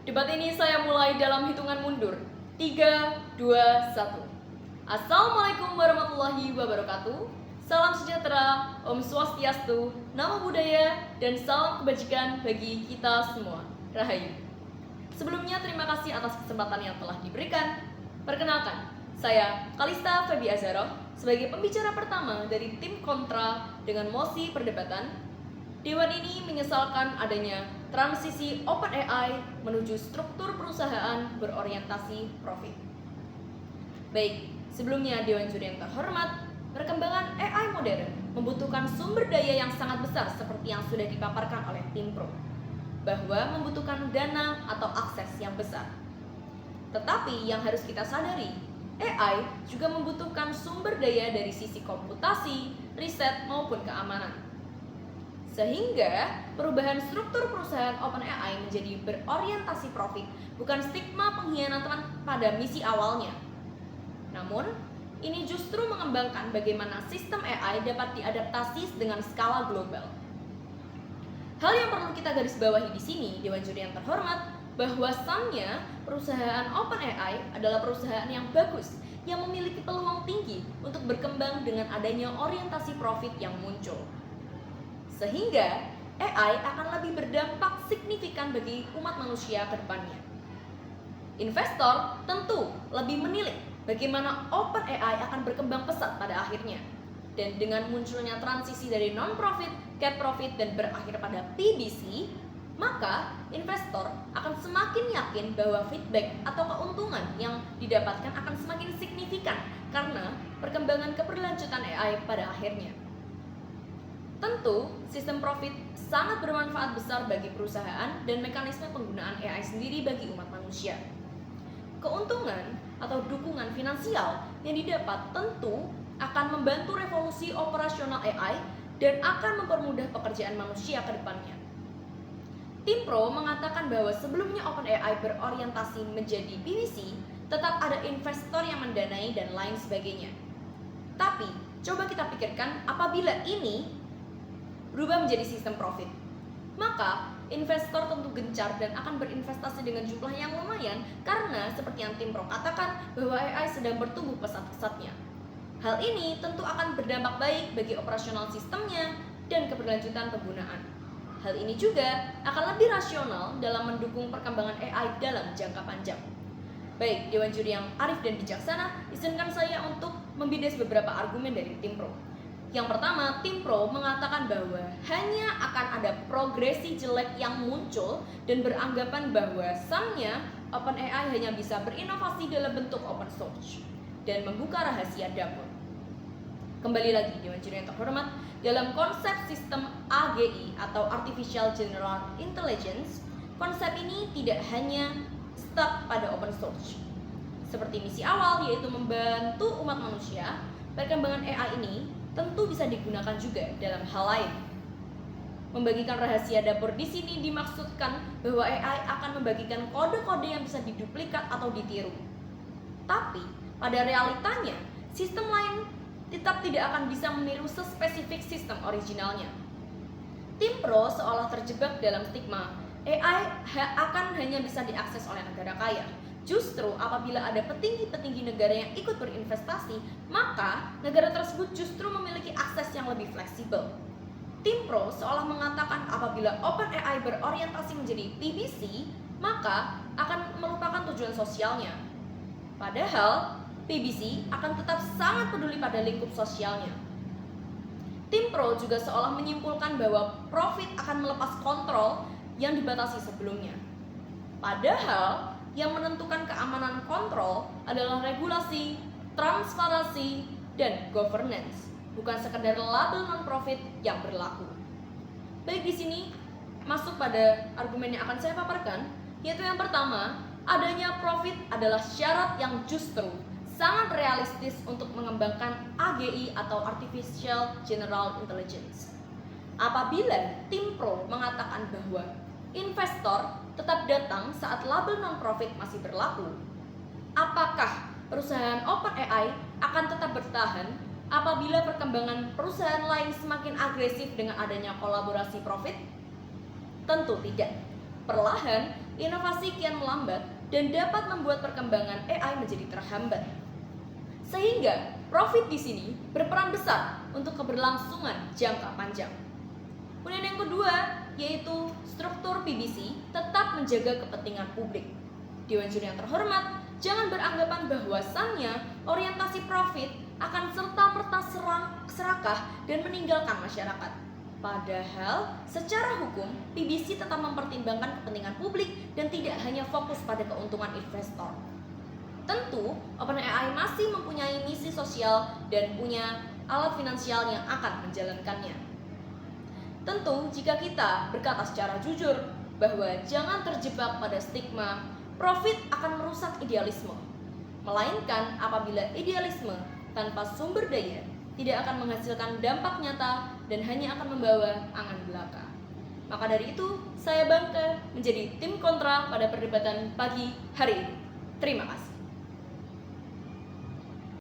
Debat ini saya mulai dalam hitungan mundur. 3, 2, 1. Assalamualaikum warahmatullahi wabarakatuh. Salam sejahtera, Om Swastiastu, Namo Buddhaya, dan salam kebajikan bagi kita semua. Rahayu. Sebelumnya terima kasih atas kesempatan yang telah diberikan. Perkenalkan, saya Kalista Febi Azaro sebagai pembicara pertama dari tim kontra dengan mosi perdebatan. Dewan ini menyesalkan adanya transisi OpenAI menuju struktur perusahaan berorientasi profit. Baik, sebelumnya Dewan Juri yang terhormat, perkembangan AI modern membutuhkan sumber daya yang sangat besar seperti yang sudah dipaparkan oleh tim pro, bahwa membutuhkan dana atau akses yang besar. Tetapi yang harus kita sadari, AI juga membutuhkan sumber daya dari sisi komputasi, riset maupun keamanan. Sehingga perubahan struktur perusahaan OpenAI menjadi berorientasi profit bukan stigma pengkhianatan pada misi awalnya. Namun, ini justru mengembangkan bagaimana sistem AI dapat diadaptasi dengan skala global. Hal yang perlu kita garis bawahi di sini, Dewan Juri yang terhormat, bahwasannya perusahaan OpenAI adalah perusahaan yang bagus, yang memiliki peluang tinggi untuk berkembang dengan adanya orientasi profit yang muncul. Sehingga AI akan lebih berdampak signifikan bagi umat manusia ke depannya. Investor tentu lebih menilik bagaimana OpenAI akan berkembang pesat pada akhirnya. Dan dengan munculnya transisi dari non-profit, ke profit, dan berakhir pada PBC, maka investor akan semakin yakin bahwa feedback atau keuntungan yang didapatkan akan semakin signifikan karena perkembangan keberlanjutan AI pada akhirnya. Tentu, sistem profit sangat bermanfaat besar bagi perusahaan dan mekanisme penggunaan AI sendiri bagi umat manusia. Keuntungan atau dukungan finansial yang didapat tentu akan membantu revolusi operasional AI dan akan mempermudah pekerjaan manusia ke depannya. Tim Pro mengatakan bahwa sebelumnya OpenAI berorientasi menjadi PBC, tetap ada investor yang mendanai dan lain sebagainya. Tapi, coba kita pikirkan apabila ini berubah menjadi sistem profit, maka investor tentu gencar dan akan berinvestasi dengan jumlah yang lumayan karena seperti yang tim pro katakan bahwa AI sedang bertumbuh pesat-pesatnya. Hal ini tentu akan berdampak baik bagi operasional sistemnya dan keberlanjutan penggunaan. Hal ini juga akan lebih rasional dalam mendukung perkembangan AI dalam jangka panjang. Baik, Dewan Juri yang arif dan bijaksana, izinkan saya untuk membidas beberapa argumen dari tim pro. Yang pertama, tim pro mengatakan bahwa hanya akan ada progresi jelek yang muncul dan beranggapan bahwasannya OpenAI hanya bisa berinovasi dalam bentuk open source dan membuka rahasia dapur. Kembali lagi, Dewan Juri yang terhormat, dalam konsep sistem AGI atau Artificial General Intelligence, konsep ini tidak hanya stuck pada open source. Seperti misi awal yaitu membantu umat manusia, perkembangan AI ini tentu bisa digunakan juga dalam hal lain. Membagikan rahasia dapur di sini dimaksudkan bahwa AI akan membagikan kode-kode yang bisa diduplikat atau ditiru. Tapi pada realitanya, sistem lain tetap tidak akan bisa meniru sespesifik sistem originalnya. Tim pro seolah terjebak dalam stigma AI akan hanya bisa diakses oleh negara kaya. Justru apabila ada petinggi-petinggi negara yang ikut berinvestasi, maka negara tersebut justru memiliki akses yang lebih fleksibel. Tim pro seolah mengatakan apabila OpenAI berorientasi menjadi PBC, maka akan melupakan tujuan sosialnya. Padahal, PBC akan tetap sangat peduli pada lingkup sosialnya. Tim pro juga seolah menyimpulkan bahwa profit akan melepas kontrol yang dibatasi sebelumnya. Padahal, yang menentukan keamanan kontrol adalah regulasi, transparansi, dan governance, bukan sekedar label non-profit yang berlaku. Baik, di sini masuk pada argumen yang akan saya paparkan, yaitu yang pertama, adanya profit adalah syarat yang justru sangat realistis untuk mengembangkan AGI atau Artificial General Intelligence. Apabila tim pro mengatakan bahwa investor tetap datang saat label non-profit masih berlaku, apakah perusahaan OpenAI akan tetap bertahan apabila perkembangan perusahaan lain semakin agresif dengan adanya kolaborasi profit? Tentu tidak. Perlahan, inovasi kian melambat dan dapat membuat perkembangan AI menjadi terhambat. Sehingga profit di sini berperan besar untuk keberlangsungan jangka panjang. Kemudian yang kedua, yaitu struktur PBC tetap menjaga kepentingan publik. Dewan Juri yang terhormat, jangan beranggapan bahwasannya orientasi profit akan serta-merta serakah dan meninggalkan masyarakat. Padahal, secara hukum, PBC tetap mempertimbangkan kepentingan publik dan tidak hanya fokus pada keuntungan investor. Tentu, OpenAI masih mempunyai misi sosial dan punya alat finansial yang akan menjalankannya. Tentu, jika kita berkata secara jujur bahwa jangan terjebak pada stigma profit akan merusak idealisme, melainkan apabila idealisme tanpa sumber daya tidak akan menghasilkan dampak nyata dan hanya akan membawa angan belaka. Maka dari itu, saya bangga menjadi tim kontra pada perdebatan pagi hari ini. Terima kasih.